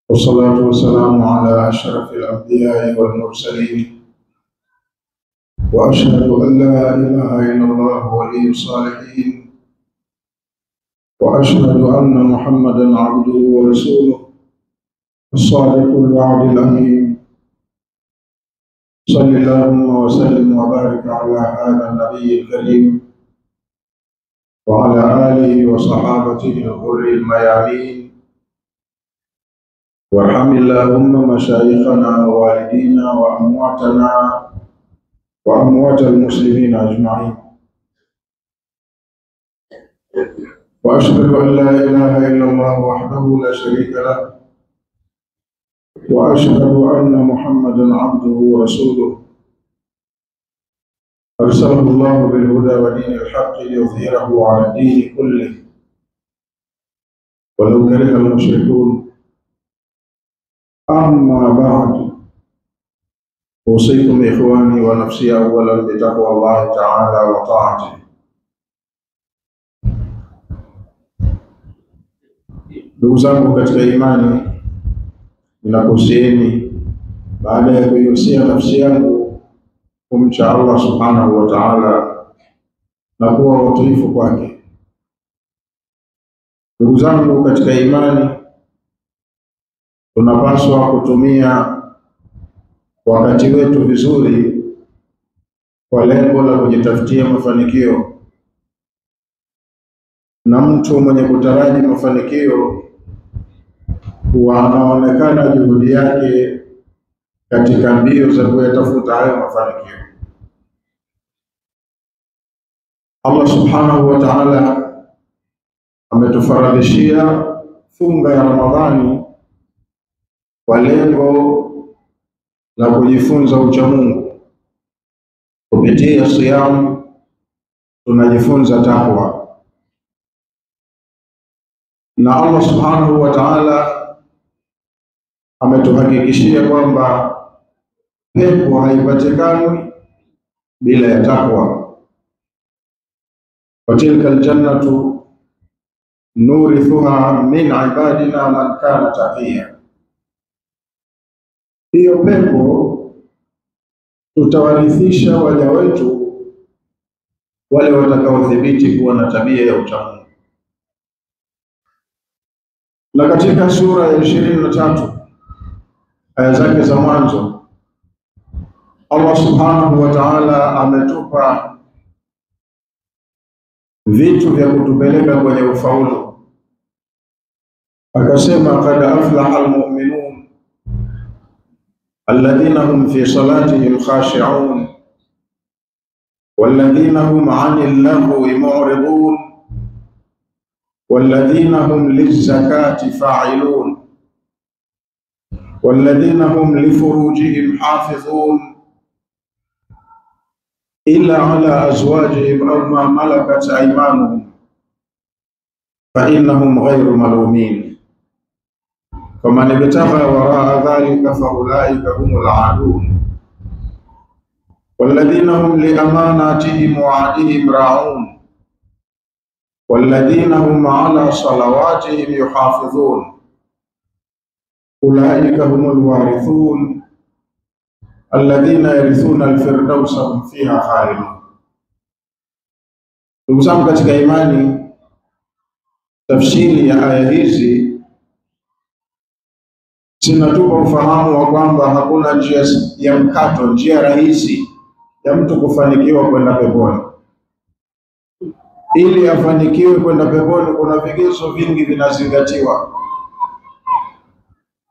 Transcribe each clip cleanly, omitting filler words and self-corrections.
والصلاة والسلام على أشرف الأنبياء والمرسلين، وأشهد أن لا إله إلا الله ولي الصالحين، وأشهد أن محمدا عبده ورسوله الصادق الوعد الأمين. صل اللهم وسلم وبارك على هذا النبي الكريم وعلى آله وصحابته الغر الميامين، وارحم اللهم مشايخنا ووالدينا وأمواتنا وأموات المسلمين أجمعين. وأشهد أن لا إله إلا الله وحده لا شريك له، وأشهد أن محمدا عبده ورسوله أرسله الله بالهدى ودين الحق ليظهره على الدين كله ولو كره المشركون. أما بعد، أوصيكم إخواني ونفسي أولا بتقوى الله تعالى وطاعته. Ndugu zangu katika imani, ninakuhusieni baada ya kuihusia nafsi yangu kumcha Allah subhanahu wa ta'ala na kuwa watiifu kwake. Ndugu zangu katika imani, tunapaswa kutumia wakati wetu vizuri kwa lengo la kujitafutia mafanikio, na mtu mwenye kutaraji mafanikio huwa anaonekana juhudi yake katika mbio za kuyatafuta hayo mafanikio. Allah subhanahu wa ta'ala ametufaradhishia funga ya Ramadhani kwa lengo la kujifunza uchamungu. Kupitia siyamu tunajifunza takwa, na Allah subhanahu wa ta'ala ametuhakikishia kwamba pepo haipatikani bila ya takwa. Wa tilka aljannatu nurithuha min ibadina man kana taqiya, hiyo pepo tutawarithisha waja wetu wale watakaodhibiti kuwa na tabia ya uchamungu. Na katika sura ya 23 aya zake za mwanzo, Allah subhanahu wa ta'ala ametupa vitu vya kutupeleka kwenye ufaulu. Akasema, qad aflaha almu'minun alladhina hum fi salatihim khashi'un walladhina hum 'anil lahwi mu'ridun walladhina hum lizzakati fa'ilun walladhina hum lifurujihim hafidhun illa ala azwajihim aw ma malakat aymanuhum fa innahum ghayru malumin faman ibtagha wara'a dhalika fa ulaika humul 'adun walladhina hum li amanatihim wa 'ahdihim ra'un walladhina hum 'ala salawatihim yuhafidhun ulaika humul warithun alladhina yarithuna alfirdausa hum fiha khalidun. Ndugu zangu katika imani, tafsiri ya aya hizi zinatupa ufahamu wa kwamba hakuna njia ya mkato, njia rahisi ya mtu kufanikiwa kwenda peponi. Ili afanikiwe kwenda peponi, kuna vigezo vingi vinazingatiwa.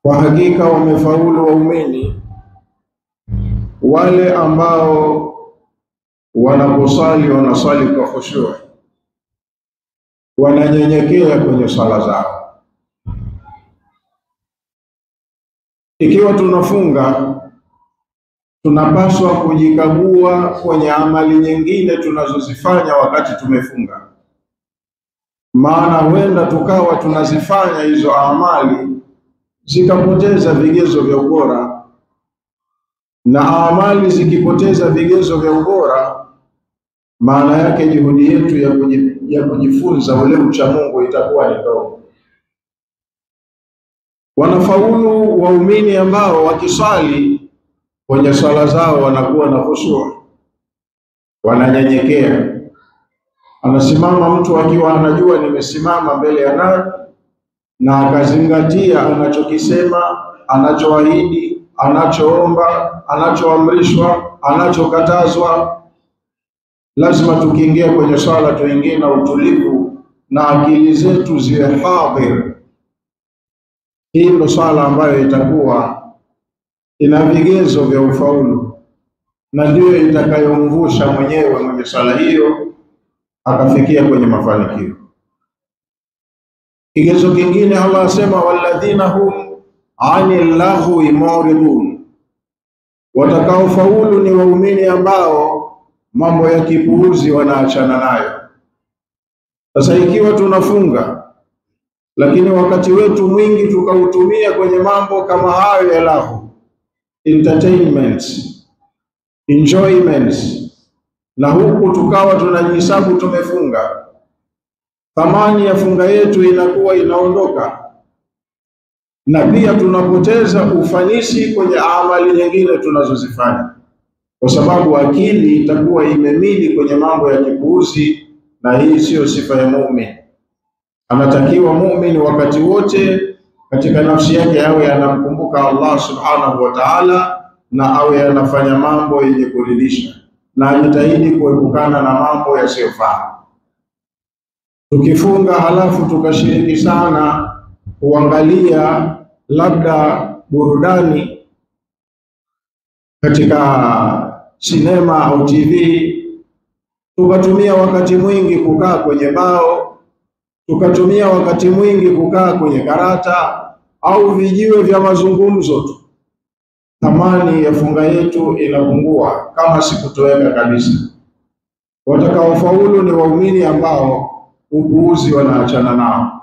Kwa hakika wamefaulu waumini wale ambao wanaposali wanasali kwa khushu', wananyenyekea kwenye sala zao. Ikiwa tunafunga, tunapaswa kujikagua kwenye amali nyingine tunazozifanya wakati tumefunga, maana huenda tukawa tunazifanya hizo amali zikapoteza vigezo vya ubora, na amali zikipoteza vigezo vya ubora, maana yake juhudi yetu ya kujifunza ule ucha Mungu itakuwa ni ndogo. Wanafaulu waumini ambao wakiswali kwenye swala zao wanakuwa na khushu', wananyenyekea. Anasimama mtu akiwa anajua nimesimama mbele ya nani, na akazingatia anachokisema, anachoahidi, anachoomba, anachoamrishwa, anachokatazwa. Lazima tukiingia kwenye swala tuingie na utulivu na akili zetu ziwe hadhir. Hii ndio swala ambayo itakuwa ina vigezo vya ufaulu, na ndio itakayomvusha mwenyewe mwenye swala hiyo akafikia kwenye mafanikio. Kigezo kingine Allah asema walladhina hum anil lahwi muridun, watakaofaulu ni waumini ambao mambo ya kipuuzi wanaachana nayo. Sasa ikiwa tunafunga lakini wakati wetu mwingi tukautumia kwenye mambo kama hayo ya lahu, entertainment, enjoyment, na huku tukawa tunajihesabu tumefunga, thamani ya funga yetu inakuwa inaondoka, na pia tunapoteza ufanisi kwenye amali nyingine tunazozifanya, kwa sababu akili itakuwa imemili kwenye mambo ya kipuuzi, na hii sio sifa ya muumini. Anatakiwa muumini wakati wote katika nafsi yake awe anamkumbuka Allah subhanahu wa ta'ala, na awe anafanya mambo yenye kuridhisha, na ajitahidi kuepukana na mambo yasiyofaa. Tukifunga halafu tukashiriki sana kuangalia labda burudani katika sinema au TV, tukatumia wakati mwingi kukaa kwenye bao, tukatumia wakati mwingi kukaa kwenye karata au vijiwe vya mazungumzo tu, thamani ya funga yetu inapungua kama sikutoweka kabisa. Watakaofaulu ni waumini ambao upuuzi wanaachana nao,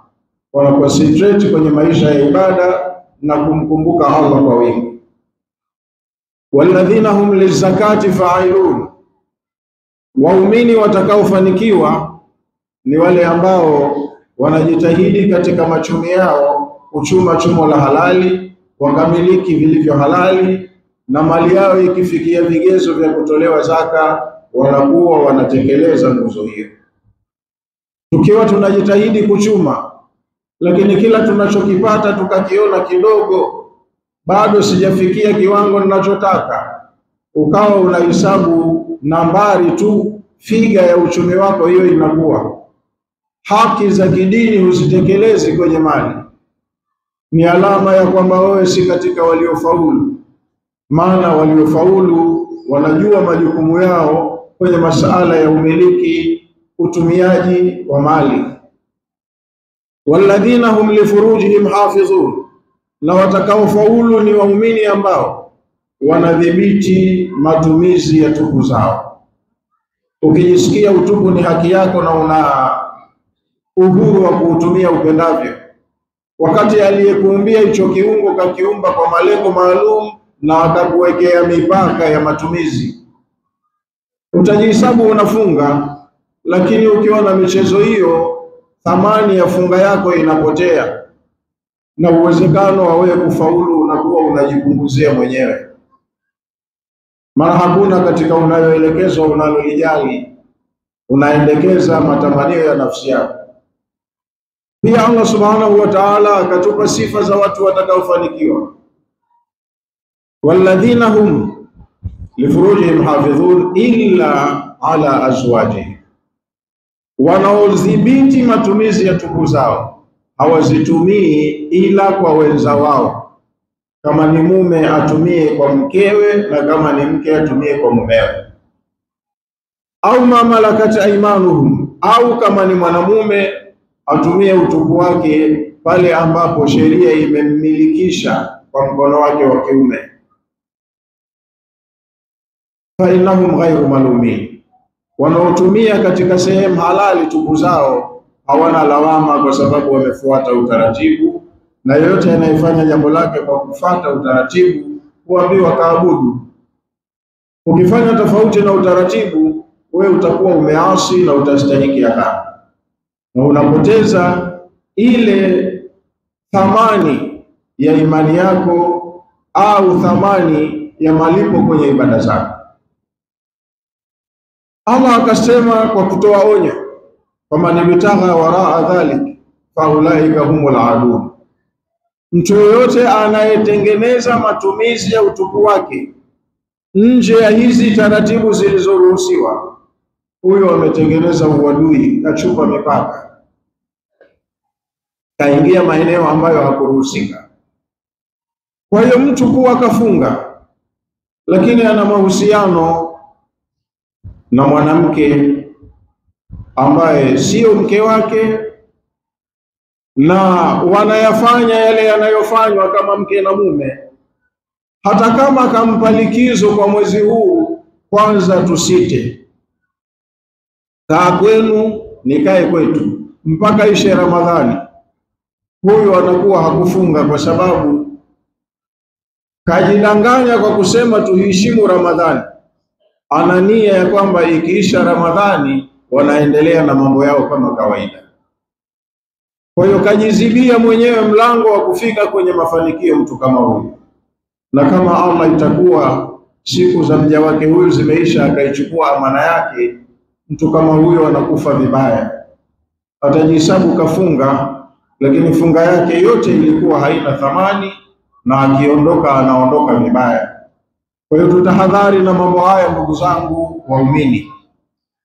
wanaconcentrate kwenye maisha ya ibada na kumkumbuka Allah kwa wingi. Walladhina hum lizakati fa'ilun, waumini watakaofanikiwa ni wale ambao wanajitahidi katika machumi yao kuchuma chumo la halali, wakamiliki vilivyo halali, na mali yao ikifikia vigezo vya kutolewa zaka wanakuwa wanatekeleza nguzo hiyo. Tukiwa tunajitahidi kuchuma lakini kila tunachokipata tukakiona kidogo, bado sijafikia kiwango ninachotaka, ukawa unahesabu nambari tu, figa ya uchumi wako hiyo inakuwa, haki za kidini huzitekelezi kwenye mali, ni alama ya kwamba wewe si katika waliofaulu. Maana waliofaulu wanajua majukumu yao kwenye masuala ya umiliki, utumiaji wa mali. Walladhina hum lifurujihim hafidhun, na watakaofaulu ni waumini ambao wanadhibiti matumizi ya tupu zao. Ukijisikia utupu ni haki yako na una uhuru wa kuutumia upendavyo, wakati aliyekuumbia hicho kiungo kakiumba kwa malengo maalum na akakuwekea mipaka ya matumizi, utajihesabu unafunga, lakini ukiwa na michezo hiyo, thamani ya funga yako inapotea, na uwezekano wa wewe kufaulu unakuwa unajipunguzia mwenyewe. Maana hakuna katika unayoelekezwa unalolijali, unaendekeza matamanio ya nafsi yako. Pia Allah subhanahu wa ta'ala akatupa sifa za watu watakaofanikiwa. Walladhina hum lifurujihim hafidhun illa ala azwajihim, wanaodhibiti matumizi ya tupu zao, hawazitumii ila kwa wenza wao. Kama ni mume atumie kwa mkewe, na kama ni mke atumie kwa mumewe. Au ma malakat aymanuhum, au kama ni mwanamume atumie utupu wake pale ambapo sheria imemmilikisha kwa mkono wake wa kiume. Fa innahum ghayru malumin, wanaotumia katika sehemu halali tupu zao hawana lawama, kwa sababu wamefuata utaratibu, na yoyote anayefanya jambo lake kwa kufuata utaratibu huambiwa kaabudu. Ukifanya tofauti na utaratibu, wewe utakuwa umeasi na utastahiki adhabu, na unapoteza ile thamani ya imani yako au thamani ya malipo kwenye ibada zako. Allah akasema kwa kutoa onyo, faman ibtagha waraa dhalik faulaika humul adun, mtu yoyote anayetengeneza matumizi ya utupu wake nje ya hizi taratibu zilizoruhusiwa, huyo ametengeneza uadui, kachupa mipaka, kaingia maeneo ambayo hakuruhusika. Kwa hiyo mtu kuwa kafunga lakini ana mahusiano na mwanamke ambaye sio mke wake, na wanayafanya yale yanayofanywa kama mke na mume, hata kama kampa likizo kwa mwezi huu, kwanza tusite, kaa kwenu nikae kwetu mpaka ishe Ramadhani, huyo anakuwa hakufunga, kwa sababu kajidanganya kwa kusema tuheshimu Ramadhani. Ana nia ya kwamba ikiisha Ramadhani wanaendelea na mambo yao kama kawaida. Kwa hiyo kajizibia mwenyewe mlango wa kufika kwenye mafanikio mtu kama huyu. Na kama Allah itakuwa siku za mja wake huyu zimeisha, akaichukua amana yake, mtu kama huyo anakufa vibaya. Atajihesabu kafunga, lakini funga yake yote ilikuwa haina thamani, na akiondoka anaondoka vibaya. Kwa hiyo tutahadhari na mambo haya, ndugu zangu waumini.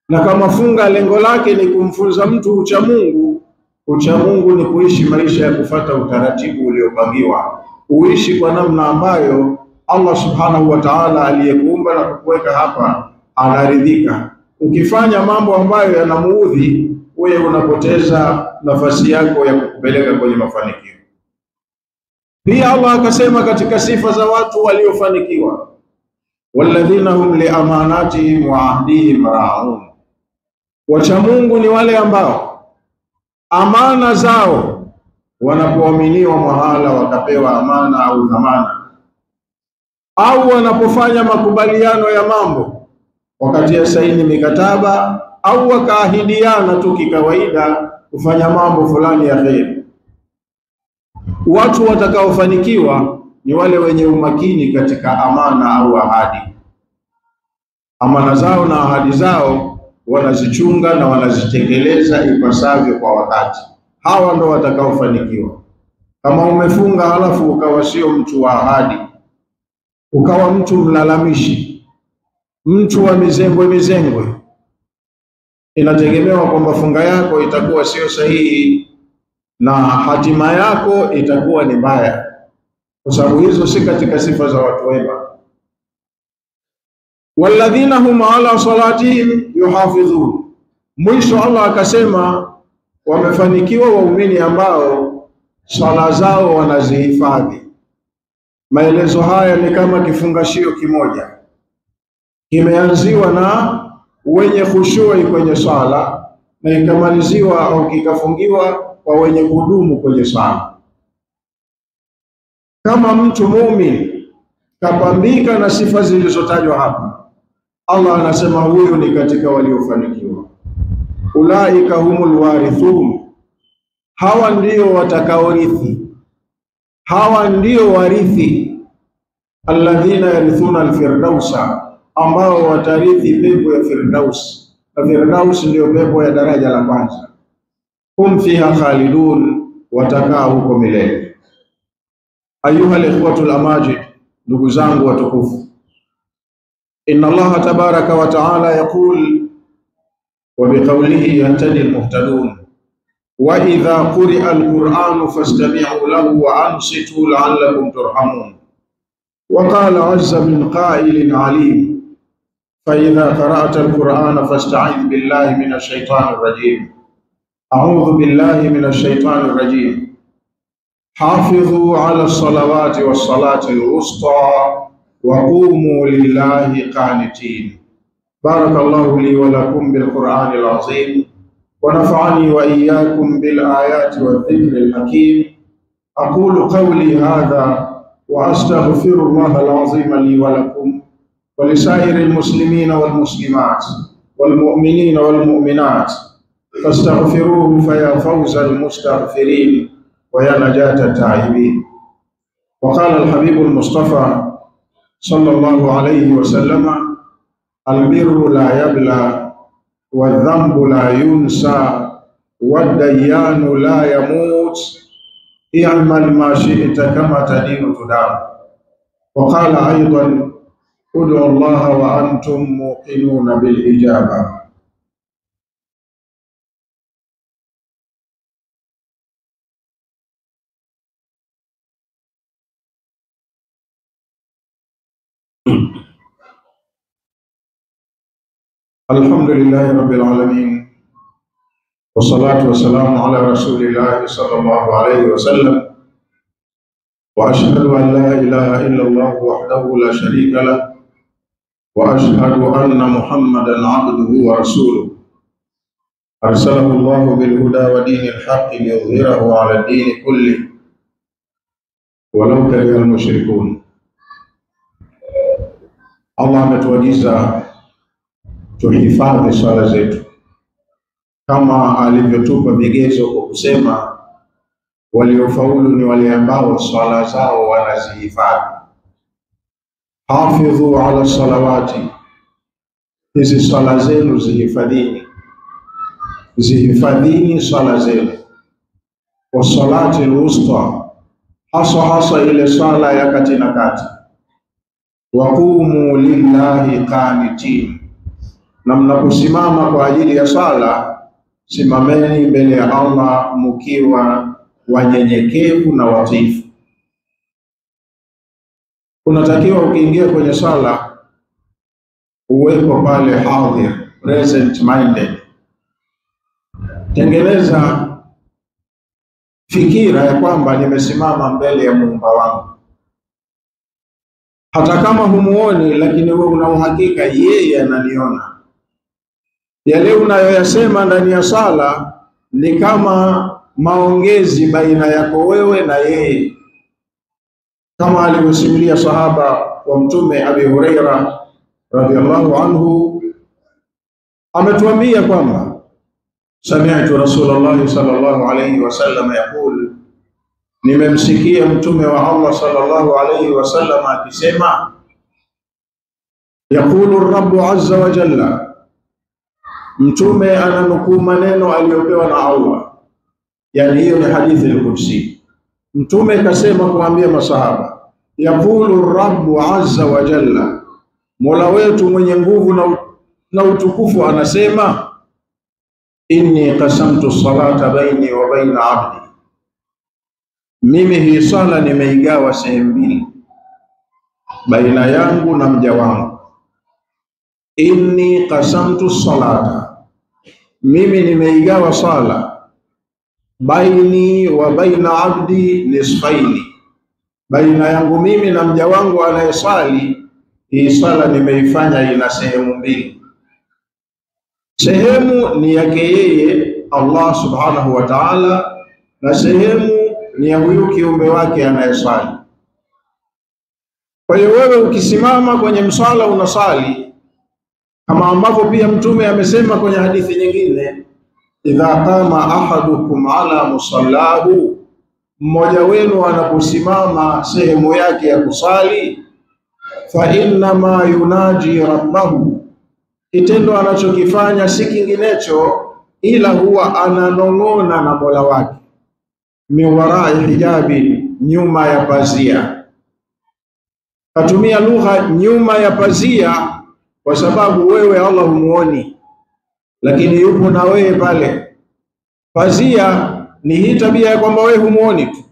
Na kama funga lengo lake ni kumfunza mtu ucha Mungu, ucha Mungu ni kuishi maisha ya kufata utaratibu uliopangiwa, uishi kwa namna ambayo Allah subhanahu wa ta'ala aliyekuumba na kukuweka hapa anaridhika. Ukifanya mambo ambayo yanamuudhi, wewe unapoteza nafasi yako ya kukupeleka kwenye mafanikio. Pia Allah akasema katika sifa za watu waliofanikiwa, walladhina hum liamanatihim wa ahdihim raun, wacha Mungu ni wale ambao amana zao wanapoaminiwa mahala wakapewa amana au dhamana, au wanapofanya makubaliano ya mambo wakati ya saini mikataba, au wakaahidiana tu kikawaida kufanya mambo fulani ya kheri. Watu watakaofanikiwa ni wale wenye umakini katika amana au ahadi. Amana zao na ahadi zao wanazichunga na wanazitekeleza ipasavyo kwa wakati. Hawa ndo watakaofanikiwa. Kama umefunga halafu ukawa sio mtu wa ahadi, ukawa mtu mlalamishi, mtu wa mizengwe, inategemewa kwamba funga yako itakuwa sio sahihi na hatima yako itakuwa ni mbaya, kwa sababu hizo si katika sifa za watu wema. Walladhina hum ala salatihim yuhafidhun, mwisho Allah akasema wamefanikiwa waumini ambao swala zao wanazihifadhi. Maelezo haya ni kama kifungashio kimoja, kimeanziwa na wenye khushui kwenye swala na ikamaliziwa au kikafungiwa kwa wenye kudumu kwenye swala. Kama mtu muumini kapambika na sifa zilizotajwa hapa, Allah anasema huyu ni katika waliofanikiwa. Ulaika humul warithun, hawa ndio watakaorithi, hawa ndio warithi. Alladhina yarithuna alfirdausa, ambao watarithi pepo ya Firdaus. Na Firdaus ndio pepo ya daraja la kwanza. Hum fiha khalidun, watakaa huko milele. Ayuha al-ikhwatul amajid, ndugu zangu watukufu, inna Allah tabaraka wa ta'ala yaqul wa biqawlihi yahtadi al-muhtadun wa idha quri'a al-Qur'anu fastami'u lahu wa ansitu la'allakum turhamun. Wa qala 'azza min qa'ilin 'alim fa idha qara'ta al-Qur'ana fasta'idh billahi minash shaitanir rajim. A'udhu billahi minash shaitanir rajim. حافظوا على الصلوات والصلاة الوسطى وقوموا لله قانتين. بارك الله لي ولكم بالقرآن العظيم ونفعني وإياكم بالآيات والذكر الحكيم. أقول قولي هذا وأستغفر الله العظيم لي ولكم ولسائر المسلمين والمسلمات والمؤمنين والمؤمنات، فاستغفروه فيا فوز المستغفرين ويا نجاة التائبين. وقال الحبيب المصطفى صلى الله عليه وسلم: البر لا يبلى والذنب لا ينسى والديان لا يموت اعمل ما شئت كما تدين تدان. وقال أيضا: ادعوا الله وأنتم موقنون بالإجابة. الحمد لله رب العالمين، والصلاة والسلام على رسول الله صلى الله عليه وسلم، وأشهد أن لا إله إلا الله وحده لا شريك له، وأشهد أن محمدا عبده ورسوله أرسله الله بالهدى ودين الحق ليظهره على الدين كله ولو كره المشركون. Allah ametuagiza tuhifadhi swala zetu kama alivyotupa vigezo kwa kusema waliofaulu ni wale ambao swala zao wanazihifadhi. Hafidhu ala salawati, hizi swala zenu zihifadhini swala zenu. Wa salati al-wusta, hasa ile swala ya kati na kati. Wa qumu lillahi qanitin, na mnaposimama kwa ajili ya swala simameni mbele ya Allah mkiwa wanyenyekevu na watiifu. Unatakiwa ukiingia kwenye swala uwepo pale hadhir, present minded. Tengeneza fikira ya kwamba nimesimama mbele ya Muumba wangu. Hata kama humuoni, lakini wewe una uhakika yeye ananiona. Yale unayoyasema ndani ya sala ni kama maongezi baina yako wewe na yeye, kama alivyosimulia sahaba wa Mtume Abi Huraira radhiallahu anhu. Ametuambia kwamba sami'tu Rasulullah sallallahu alayhi wasallam yaqul, nimemsikia Mtume wa Allah sallallahu alayhi wasallam akisema, yaqulu Rabbu azza wa jalla, Mtume ananukuu maneno aliyopewa na Allah, yani hiyo ni hadithi al-Qudsi. Mtume kasema kuambia masahaba, yaqulu Rabbu azza wa jalla, Mola wetu mwenye nguvu na utukufu anasema, inni qasamtu salata baini wa baina abdi, mimi hii sala nimeigawa sehemu mbili baina yangu na mja wangu. Inni qasamtu salata, mimi nimeigawa sala baini wa baina abdi nisfaini, baina yangu mimi na mja wangu anayesali. Hii sala nimeifanya ina sehemu mbili. Sehemu ni yake yeye Allah subhanahu wa ta'ala, na sehemu ni ya huyu kiumbe wake anayesali. Kwa hiyo wewe ukisimama kwenye msala unasali, kama ambavyo pia Mtume amesema kwenye hadithi nyingine, idha qama ahadukum ala musallahu, mmoja wenu anaposimama sehemu yake ya kusali, fa inna ma yunaji rabbahu, kitendo anachokifanya si kinginecho ila huwa ananong'ona na Mola wake, min warai hijabi, nyuma ya pazia. Katumia lugha nyuma ya pazia kwa sababu wewe Allah humuoni, lakini yupo na wewe pale. Pazia ni hii tabia ya kwamba wewe humuoni tu,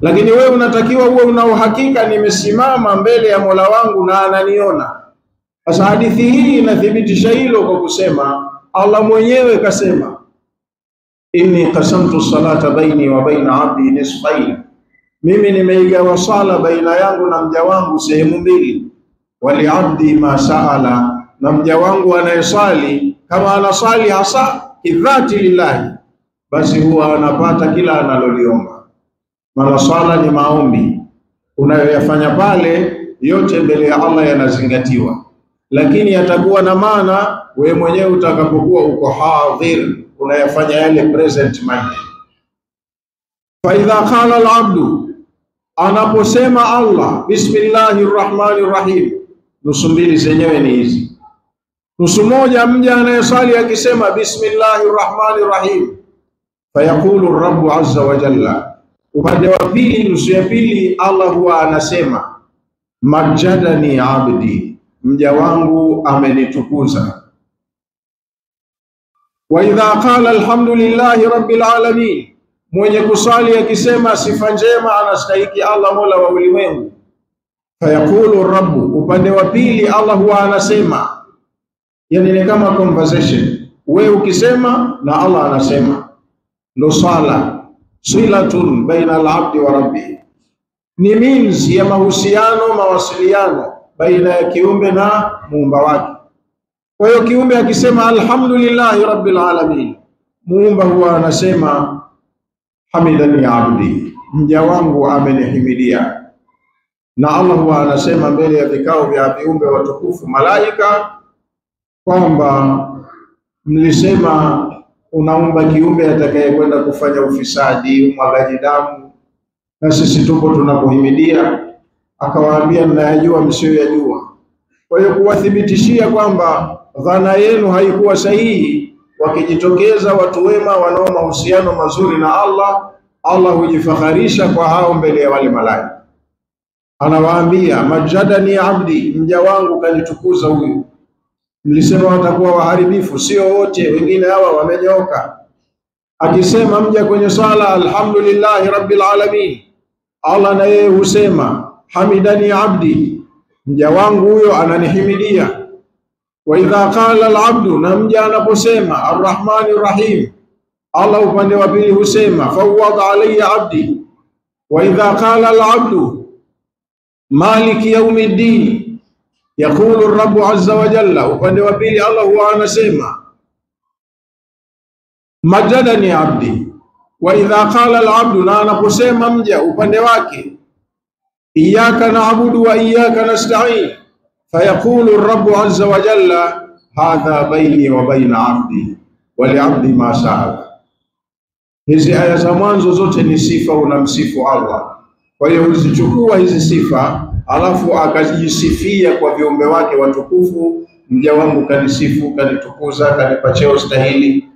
lakini wewe unatakiwa uwe una uhakika, nimesimama mbele ya Mola wangu na ananiona. Sasa hadithi hii inathibitisha hilo kwa kusema Allah mwenyewe kasema, inni qasamtu salata baini wa baina abdi nisfain, mimi nimeigawa sala baina yangu na mja wangu sehemu mbili. Wali abdi ma saala, na mja wangu anayesali kama anasali hasa idhati lillahi, basi huwa anapata kila analoliomba. Maana sala ni maombi, unayoyafanya pale yote mbele ya Allah yanazingatiwa, lakini yatakuwa na maana wewe mwenyewe utakapokuwa uko hadhir, unayafanya yale present mind. Fa idha qala al-abdu, anaposema Allah bismillahir rahmanir rahim, nusu mbili zenyewe ni hizi. Nusu moja mja anayesali akisema bismillahir rahmanir rahim, fayaqulu Rabbu azza wa jalla. Upande wa pili, nusu ya pili, Allah huwa anasema majadani abdi, mja wangu amenitukuza. Wa idha qala alhamdulillahi rabbil alamin, mwenye kusali akisema sifa njema anastahiki Allah mola wa ulimwengu, fayaqulu Rabbu, upande wa pili Allah huwa anasema, yani ni kama conversation, wewe ukisema na Allah anasema. Ndo sala, silatun baina al-abdi wa rabbi, ni means ya mahusiano, mawasiliano baina ya kiumbe na muumba wake. Kwa hiyo kiumbe akisema alhamdulillahi rabbil alamin, muumba huwa anasema hamidani abdi, mja wangu amenihimidia. Na Allah huwa anasema mbele ya vikao vya viumbe watukufu malaika kwamba mlisema unaumba kiumbe atakayekwenda kufanya ufisadi, umwagaji damu, na sisi tupo tunakuhimidia. Akawaambia mnayajua msiyoyajua. Kwa hiyo kuwathibitishia kwamba dhana yenu haikuwa sahihi, wakijitokeza watu wema wanao mahusiano mazuri na Allah, Allah hujifakharisha kwa hao mbele ya wale malaika. Anawaambia majadani abdi, mja wangu kanitukuza huyu. Mlisema watakuwa waharibifu, sio wote, wengine hawa wamenyoka. Akisema mja kwenye sala alhamdulillahi rabbil alamin, Allah na yeye husema hamidani abdi, mja wangu huyo ananihimidia. Wa idha qala al-abdu, na mja anaposema arrahmanir rahim, Allah upande wa pili husema fawwada alayya abdi. Wa idha qala al-abdu maliki yawmiddin, yaqulu Rabbu azza wa jalla, upande wa pili Allah huwa anasema majadani abdi. Wa idha qala al-abdu, na anaposema mja upande wake iyyaka na'budu wa iyyaka nasta'in, fayaqulu Rabbu azza wa jalla hadha baini wa baina abdi wa li'abdi ma sa'ala. Hizi aya za mwanzo zote ni sifa, unamsifu Allah. Kwa hiyo uzichukua hizi sifa alafu akajisifia kwa viumbe wake watukufu, mja wangu kanisifu, kanitukuza, kanipa cheo stahili.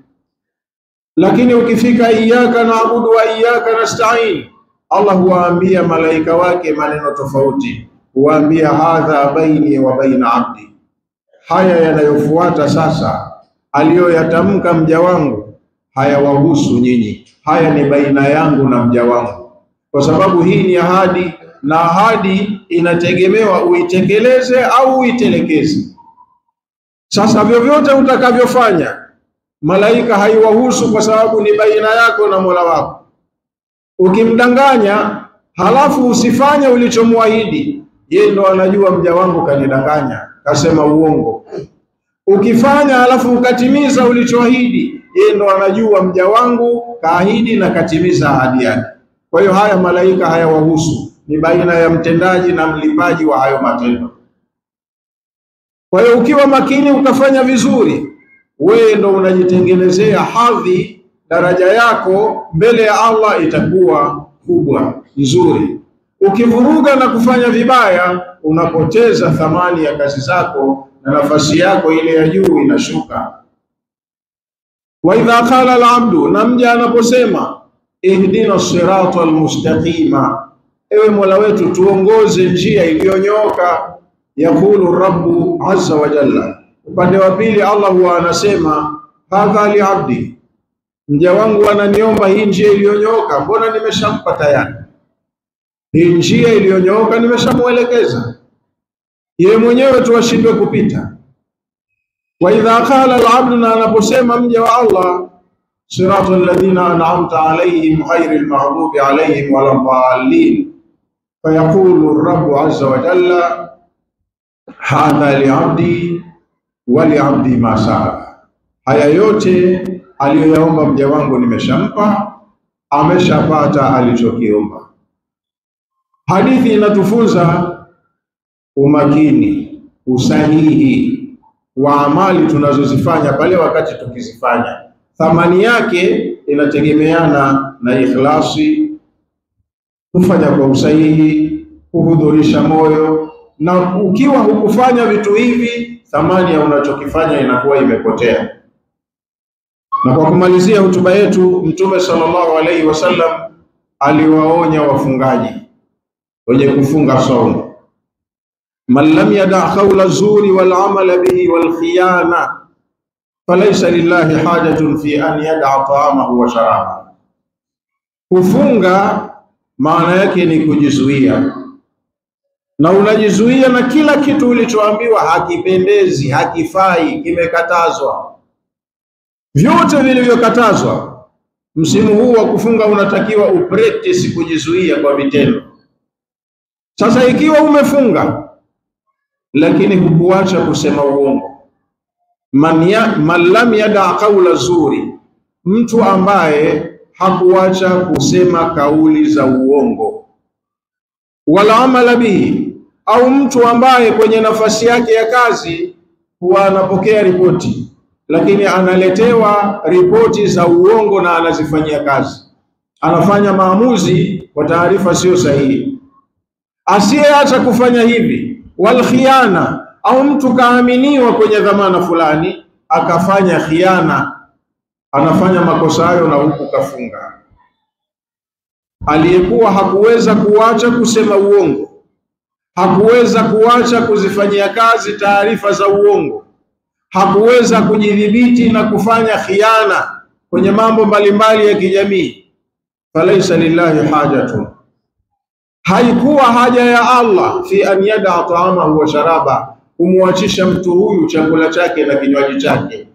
Lakini ukifika iyyaka na'budu wa iyyaka nasta'in, Allah huwaambia malaika wake maneno tofauti, huwaambia hadha baini wa baina abdi. Haya yanayofuata sasa aliyoyatamka mja wangu hayawahusu nyinyi, haya ni baina yangu na mja wangu, kwa sababu hii ni ahadi, na ahadi inategemewa uitekeleze au uitelekeze. Sasa vyovyote utakavyofanya malaika haiwahusu, kwa sababu ni baina yako na Mola wako. Ukimdanganya halafu usifanye ulichomwahidi, yeye ndo anajua mja wangu kanidanganya, kasema uongo. Ukifanya halafu ukatimiza ulichoahidi, yeye ndo anajua mja wangu kaahidi na katimiza ahadi yake. Kwa hiyo haya malaika hayawahusu, ni baina ya mtendaji na mlipaji wa hayo matendo. Kwa hiyo ukiwa makini ukafanya vizuri, wewe ndo unajitengenezea hadhi, daraja yako mbele ya Allah itakuwa kubwa nzuri. Ukivuruga na kufanya vibaya, unapoteza thamani ya kazi zako na nafasi yako ile ya juu inashuka. Wa idha qala al-abdu, na mja anaposema ihdina sirata al-mustaqima, ewe Mola wetu tuongoze njia iliyonyooka, yaqulu Rabbu azza wa jalla, upande wa pili Allah huwa anasema hadha li abdi, mja wangu ananiomba hii njia iliyonyooka, mbona nimeshampa tayari. Hii njia iliyonyooka nimeshamuelekeza, yeye mwenyewe tu ashindwe kupita. Wa idha qala al-abdu, na anaposema mja wa Allah sirata alladhina an'amta alayhim ghayril maghdubi alayhim waladdallin, fayaqulu Rabbu azza wa jalla hadha li'abdi wa li'abdi ma sa'ala. Haya yote aliyoyaomba mja wangu nimeshampa, ameshapata alichokiomba. Hadithi inatufunza umakini, usahihi wa amali tunazozifanya pale wakati tukizifanya. Thamani yake inategemeana na ikhlasi, kufanya kwa usahihi, kuhudhurisha moyo. Na ukiwa hukufanya vitu hivi, thamani ya unachokifanya inakuwa imepotea. Na kwa kumalizia hotuba yetu, Mtume sallallahu alaihi wasallam aliwaonya wafungaji wenye kufunga saumu, man lam yada qawla zuri wal amala bihi wal khiyana falaysa lillahi hajatun fi an yada ta'amahu wa sharabahu. Kufunga maana yake ni kujizuia, na unajizuia na kila kitu ulichoambiwa hakipendezi, hakifai, kimekatazwa. Vyote vilivyokatazwa, msimu huu wa kufunga unatakiwa upractice kujizuia kwa vitendo. Sasa ikiwa umefunga lakini hukuacha kusema uongo, man lam yada qawla zuri, mtu ambaye hakuacha kusema kauli za uongo, wala amala bihi, au mtu ambaye kwenye nafasi yake ya kazi huwa anapokea ripoti lakini analetewa ripoti za uongo na anazifanyia kazi, anafanya maamuzi kwa taarifa sio sahihi. Asiyeacha kufanya hivi, wal khiana, au mtu kaaminiwa kwenye dhamana fulani akafanya khiana, anafanya makosa hayo na huku kafunga. Aliyekuwa hakuweza kuacha kusema uongo, hakuweza kuacha kuzifanyia kazi taarifa za uongo, hakuweza kujidhibiti na kufanya khiana kwenye mambo mbalimbali ya kijamii, falaisa lillahi hajatun, haikuwa haja ya Allah fi an yada ta'amahu wa sharaba, kumwachisha mtu huyu chakula chake na kinywaji chake.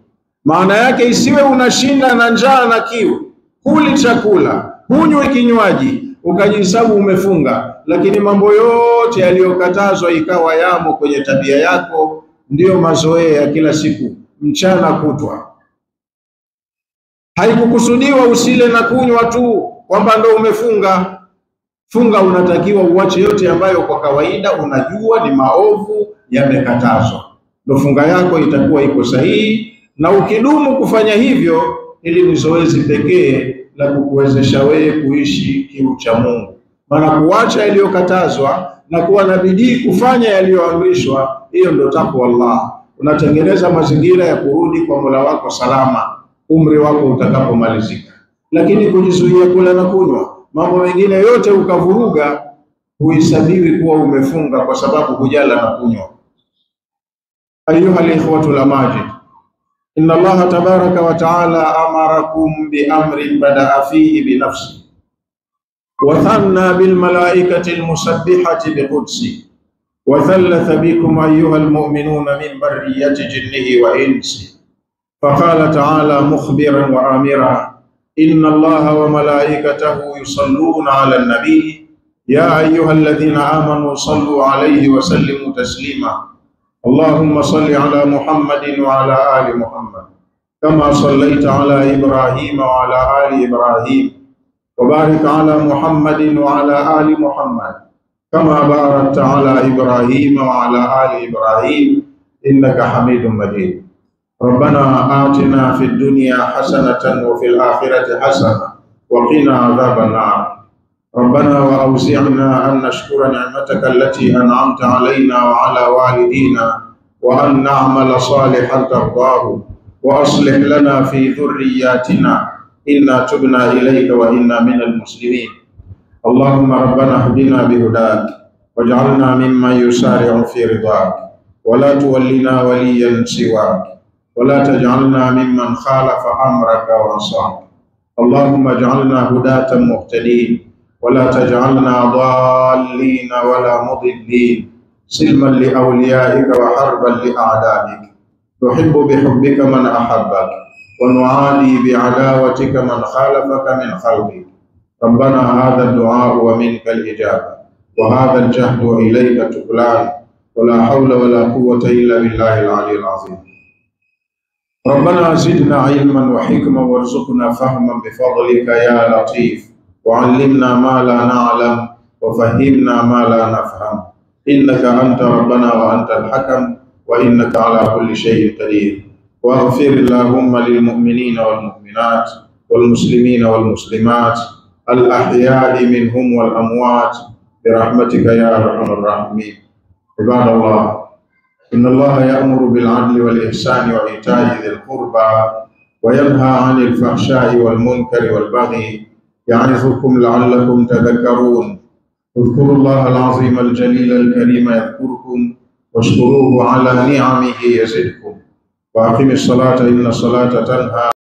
Maana yake isiwe unashinda na njaa na kiu, huli chakula, hunywe kinywaji, ukajihesabu umefunga, lakini mambo yote yaliyokatazwa ikawa yamo kwenye tabia yako, ndiyo mazoea ya kila siku mchana kutwa. Haikukusudiwa usile na kunywa tu kwamba ndo umefunga. Funga unatakiwa uache yote ambayo kwa kawaida unajua ni maovu, yamekatazwa. Ndo funga yako itakuwa iko sahihi, na ukidumu kufanya hivyo, ili ni zoezi pekee la kukuwezesha wewe kuishi kiu cha Mungu. Maana kuacha yaliyokatazwa na kuwa na bidii kufanya yaliyoamrishwa, hiyo ndio takwa Allah. Unatengeneza mazingira ya kurudi kwa Mola wako salama umri wako utakapomalizika. Lakini kujizuia kula na kunywa, mambo mengine yote ukavuruga, huhesabiwi kuwa umefunga kwa sababu hujala na kunywa. Ayuha al-ikhwatu al-amajid, inna Allah tabaraka wa ta'ala amarakum bi amrin bada'a fihi bi nafsi wa thanna bil malaikati al-musabbihati bi qudsi wa thalatha bikum ayyuha al-mu'minuna min barriyati jinnihi wa insi. Faqala ta'ala mukhbiran wa amira, inna Allaha wa malaikatahu yusalluna 'ala an-nabi ya ayyuha alladhina amanu sallu 'alayhi wa sallimu taslima. Allahumma salli 'ala Muhammadin wa 'ala ali Muhammad kama sallaita 'ala Ibrahim wa 'ala ali Ibrahim wa barik 'ala Muhammadin wa 'ala ali Muhammad kama barakta 'ala Ibrahim wa 'ala ali Ibrahim innaka Hamidum Majid. ربنا آتنا في الدنيا حسنة وفي الآخرة حسنة وقنا عذاب النار. ربنا وأوزعنا أن نشكر نعمتك التي أنعمت علينا وعلى والدينا وأن نعمل صالحا ترضاه وأصلح لنا في ذرياتنا إنا تبنا إليك وإنا من المسلمين. اللهم ربنا اهدنا بهداك واجعلنا ممن يسارع في رضاك ولا تولنا وليا سواك ولا تجعلنا ممن خالف أمرك وعصاك. اللهم اجعلنا هداة مهتدين ولا تجعلنا ضالين ولا مضلين، سلما لأوليائك وحربا لأعدائك. نحب بحبك من أحبك ونعادي بعداوتك من خالفك من خلقك. ربنا هذا الدعاء ومنك الإجابة وهذا الجهد إليك تقلان ولا حول ولا قوة إلا بالله العلي العظيم. ربنا زدنا علما وحكما وارزقنا فهما بفضلك يا لطيف وعلمنا ما لا نعلم وفهمنا ما لا نفهم إنك أنت ربنا وأنت الحكم وإنك على كل شيء قدير. واغفر اللهم للمؤمنين والمؤمنات والمسلمين والمسلمات الأحياء منهم والأموات برحمتك يا أرحم الراحمين. عباد الله، إن الله يأمر بالعدل والإحسان وإيتاء ذي القربى وينهى عن الفحشاء والمنكر والبغي يعظكم لعلكم تذكرون. اذكروا الله العظيم الجليل الكريم يذكركم واشكروه على نعمه يزدكم. وأقم الصلاة إن الصلاة تنهى